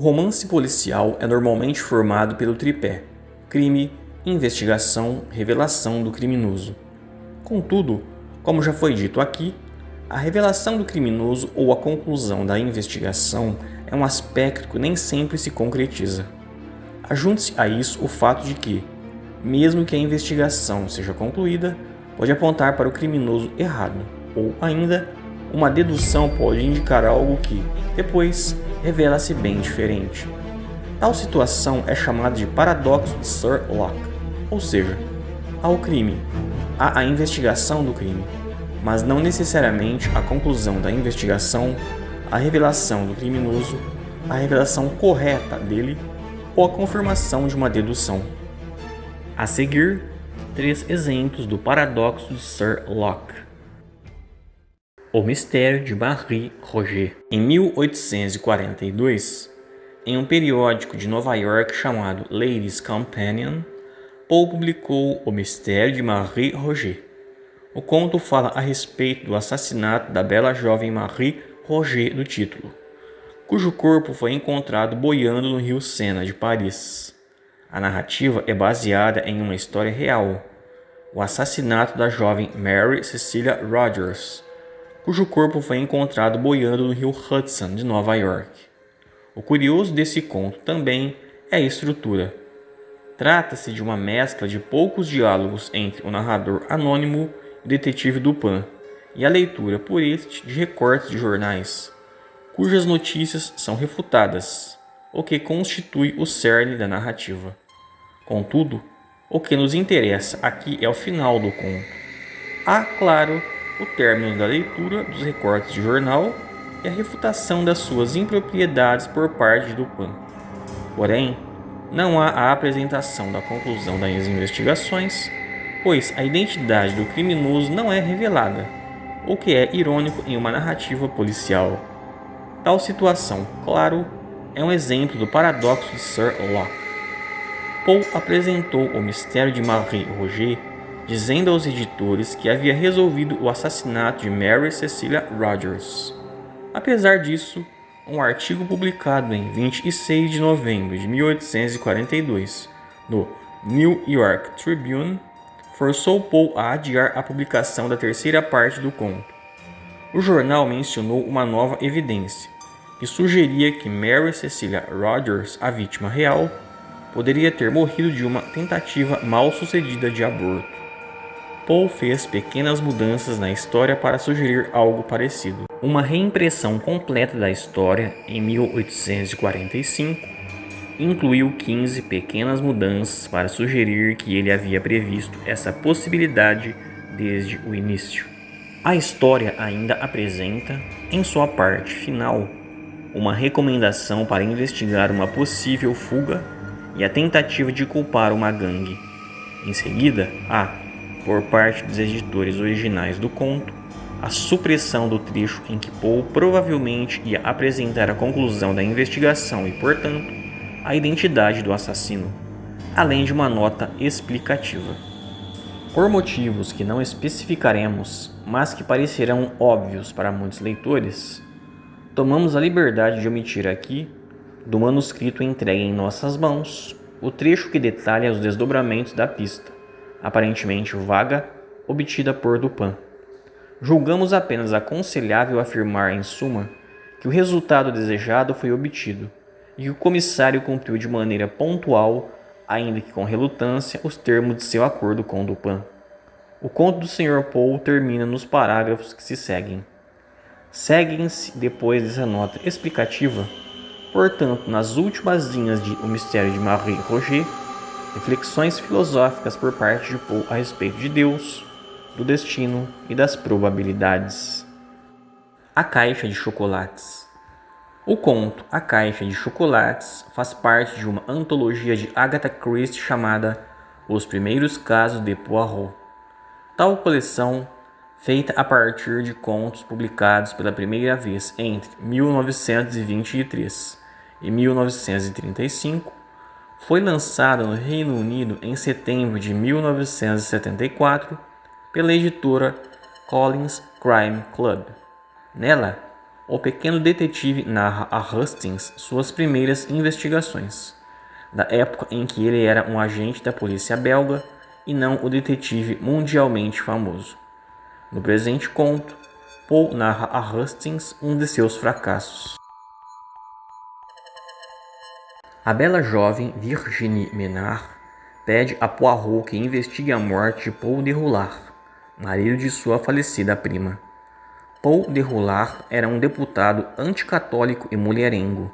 O romance policial é normalmente formado pelo tripé: crime, investigação, revelação do criminoso. Contudo, como já foi dito aqui, a revelação do criminoso ou a conclusão da investigação é um aspecto que nem sempre se concretiza. Ajunte-se a isso o fato de que, mesmo que a investigação seja concluída, pode apontar para o criminoso errado, ou ainda, uma dedução pode indicar algo que, depois, revela-se bem diferente. Tal situação é chamada de paradoxo de Sherlock, ou seja, há o crime, há a investigação do crime, mas não necessariamente a conclusão da investigação, a revelação do criminoso, a revelação correta dele ou a confirmação de uma dedução. A seguir, 3 exemplos do paradoxo de Sherlock. O mistério de Marie Roget. Em 1842, em um periódico de Nova York chamado Ladies' Companion, Poe publicou O Mistério de Marie Roget. O conto fala a respeito do assassinato da bela jovem Marie Roget do título, cujo corpo foi encontrado boiando no rio Sena de Paris. A narrativa é baseada em uma história real, o assassinato da jovem Mary Cecilia Rogers, cujo corpo foi encontrado boiando no rio Hudson de Nova York. O curioso desse conto também é a estrutura. Trata-se de uma mescla de poucos diálogos entre o narrador anônimo e o detetive Dupin, e a leitura por este de recortes de jornais, cujas notícias são refutadas, o que constitui o cerne da narrativa. Contudo, o que nos interessa aqui é o final do conto. Há, claro, o término da leitura dos recortes de jornal e a refutação das suas impropriedades por parte de Dupin. Porém, não há a apresentação da conclusão das investigações, pois a identidade do criminoso não é revelada, o que é irônico em uma narrativa policial. Tal situação, claro, é um exemplo do paradoxo de Sherlock. Poe apresentou o mistério de Marie Roget, dizendo aos editores que havia resolvido o assassinato de Mary Cecilia Rogers. Apesar disso, um artigo publicado em 26 de novembro de 1842 no New York Tribune forçou Poe a adiar a publicação da terceira parte do conto. O jornal mencionou uma nova evidência, que sugeria que Mary Cecilia Rogers, a vítima real, poderia ter morrido de uma tentativa mal sucedida de aborto. Poe fez pequenas mudanças na história para sugerir algo parecido. Uma reimpressão completa da história, em 1845, incluiu 15 pequenas mudanças para sugerir que ele havia previsto essa possibilidade desde o início. A história ainda apresenta, em sua parte final, uma recomendação para investigar uma possível fuga e a tentativa de culpar uma gangue. Em seguida, há, por parte dos editores originais do conto, a supressão do trecho em que Poe provavelmente ia apresentar a conclusão da investigação e, portanto, a identidade do assassino, além de uma nota explicativa. Por motivos que não especificaremos, mas que parecerão óbvios para muitos leitores, tomamos a liberdade de omitir aqui, do manuscrito entregue em nossas mãos, o trecho que detalha os desdobramentos da pista, aparentemente vaga, obtida por Dupin. Julgamos apenas aconselhável afirmar, em suma, que o resultado desejado foi obtido e que o comissário cumpriu de maneira pontual, ainda que com relutância, os termos de seu acordo com Dupin. O conto do Sr. Poe termina nos parágrafos que se seguem. Seguem-se, depois dessa nota explicativa, portanto, nas últimas linhas de O Mistério de Marie Roget, reflexões filosóficas por parte de Poe a respeito de Deus, do destino e das probabilidades. A Caixa de Chocolates. O conto A Caixa de Chocolates faz parte de uma antologia de Agatha Christie chamada Os Primeiros Casos de Poirot. Tal coleção, feita a partir de contos publicados pela primeira vez entre 1923 e 1935, foi lançada no Reino Unido em setembro de 1974 pela editora Collins Crime Club. Nela, o pequeno detetive narra a Hastings suas primeiras investigações, da época em que ele era um agente da polícia belga e não o detetive mundialmente famoso. No presente conto, Poe narra a Hastings um de seus fracassos. A bela jovem Virginie Ménard pede a Poirot que investigue a morte de Paul Déroulard, marido de sua falecida prima. Paul Déroulard era um deputado anticatólico e mulherengo.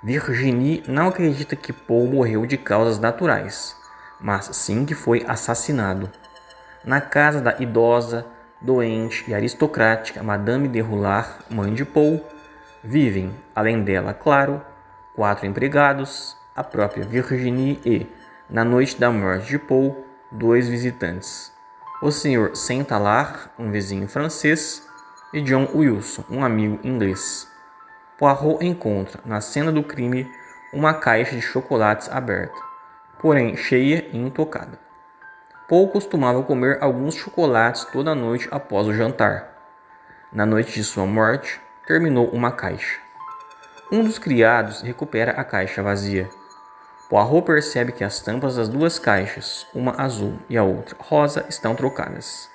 Virginie não acredita que Paul morreu de causas naturais, mas sim que foi assassinado. Na casa da idosa, doente e aristocrática Madame Déroulard, mãe de Paul, vivem, além dela, claro, 4 empregados, a própria Virginie e, na noite da morte de Paul, 2 visitantes. O Sr. Saint-Alard, um vizinho francês, e John Wilson, um amigo inglês. Poirot encontra, na cena do crime, uma caixa de chocolates aberta, porém cheia e intocada. Paul costumava comer alguns chocolates toda noite após o jantar. Na noite de sua morte, terminou uma caixa. Um dos criados recupera a caixa vazia. Poirot percebe que as tampas das 2 caixas, uma azul e a outra rosa, estão trocadas.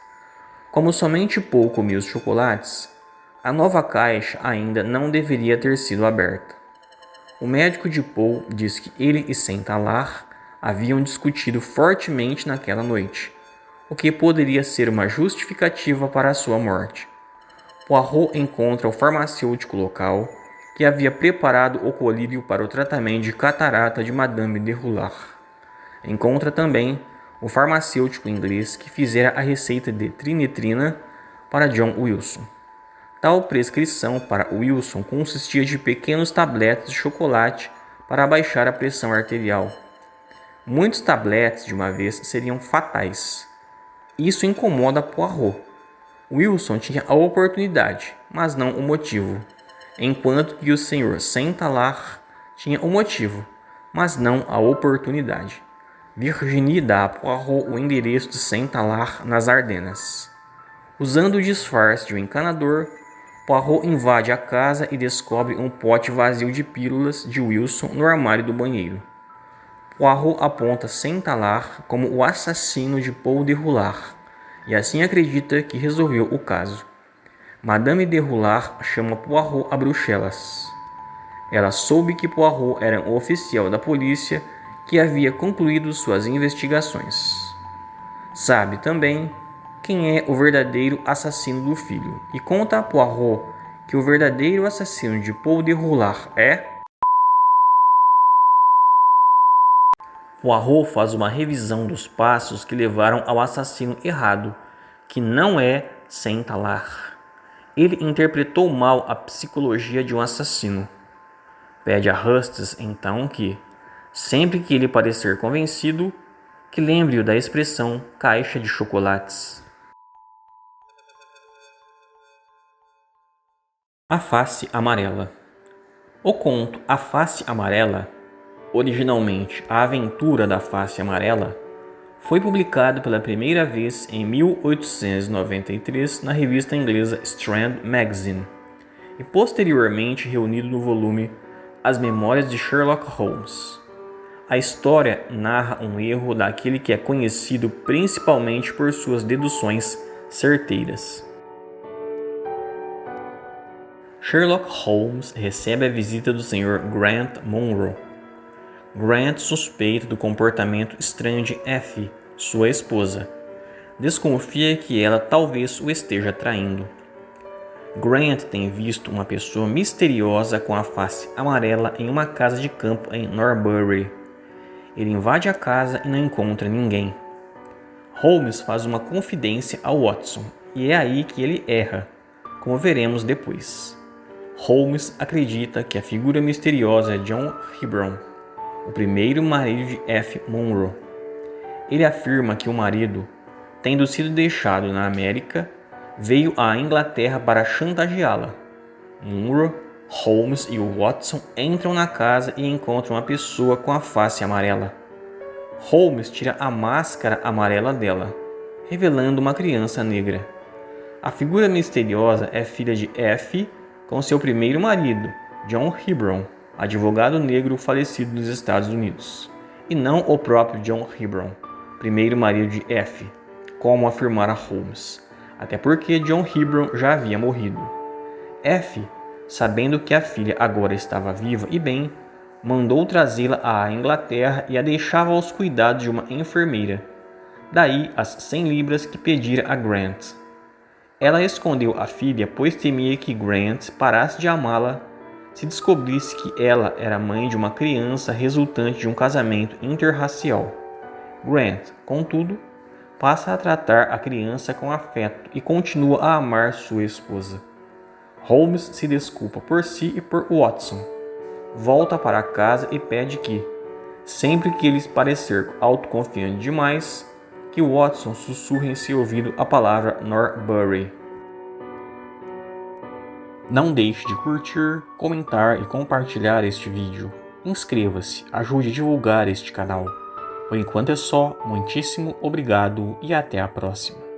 Como somente Paul comia os chocolates, a nova caixa ainda não deveria ter sido aberta. O médico de Paul diz que ele e Saint-Alard haviam discutido fortemente naquela noite, o que poderia ser uma justificativa para a sua morte. Poirot encontra o farmacêutico local que havia preparado o colírio para o tratamento de catarata de Madame Déroulard. Encontra também o farmacêutico inglês que fizera a receita de trinetrina para John Wilson. Tal prescrição para Wilson consistia de pequenos tabletes de chocolate para abaixar a pressão arterial. Muitos tabletes de uma vez seriam fatais. Isso incomoda Poirot. Wilson tinha a oportunidade, mas não o motivo, enquanto que o Sr. Saint-Alard tinha o motivo, mas não a oportunidade. Virginie dá a Poirot o endereço de Saint-Alard nas Ardenas. Usando o disfarce de um encanador, Poirot invade a casa e descobre um pote vazio de pílulas de Wilson no armário do banheiro. Poirot aponta Saint-Alard como o assassino de Paul Déroulard e assim acredita que resolveu o caso. Madame Déroulard chama Poirot a Bruxelas. Ela soube que Poirot era um oficial da polícia que havia concluído suas investigações. Sabe também quem é o verdadeiro assassino do filho e conta a Poirot que o verdadeiro assassino de Paul Déroulard é... Poirot faz uma revisão dos passos que levaram ao assassino errado, que não é Saint-Alard. Ele interpretou mal a psicologia de um assassino. Pede a Hastings, então, que, sempre que ele parecer convencido, que lembre-o da expressão caixa de chocolates. A Face Amarela. O conto A Face Amarela, originalmente A Aventura da Face Amarela, foi publicado pela primeira vez em 1893 na revista inglesa Strand Magazine e posteriormente reunido no volume As Memórias de Sherlock Holmes. A história narra um erro daquele que é conhecido principalmente por suas deduções certeiras. Sherlock Holmes recebe a visita do Sr. Grant Munro. Grant suspeita do comportamento estranho de Effie, sua esposa. Desconfia que ela talvez o esteja traindo. Grant tem visto uma pessoa misteriosa com a face amarela em uma casa de campo em Norbury. Ele invade a casa e não encontra ninguém. Holmes faz uma confidência a Watson e é aí que ele erra, como veremos depois. Holmes acredita que a figura misteriosa é John Hebron, o primeiro marido de F. Munro. Ele afirma que o marido, tendo sido deixado na América, veio à Inglaterra para chantageá-la. Munro, Holmes e o Watson entram na casa e encontram uma pessoa com a face amarela. Holmes tira a máscara amarela dela, revelando uma criança negra. A figura misteriosa é filha de F., com seu primeiro marido, John Hebron, advogado negro falecido nos Estados Unidos, e não o próprio John Hebron, primeiro marido de F, como afirmara Holmes, até porque John Hebron já havia morrido. F, sabendo que a filha agora estava viva e bem, mandou trazê-la à Inglaterra e a deixava aos cuidados de uma enfermeira. Daí as 100 libras que pedira a Grant. Ela escondeu a filha, pois temia que Grant parasse de amá-la se descobrisse que ela era mãe de uma criança resultante de um casamento interracial. Grant, contudo, passa a tratar a criança com afeto e continua a amar sua esposa. Holmes se desculpa por si e por Watson. Volta para casa e pede que, sempre que ele parecer autoconfiante demais, que Watson sussurre em seu ouvido a palavra Norbury. Não deixe de curtir, comentar e compartilhar este vídeo. Inscreva-se, ajude a divulgar este canal. Por enquanto é só, muitíssimo obrigado e até a próxima.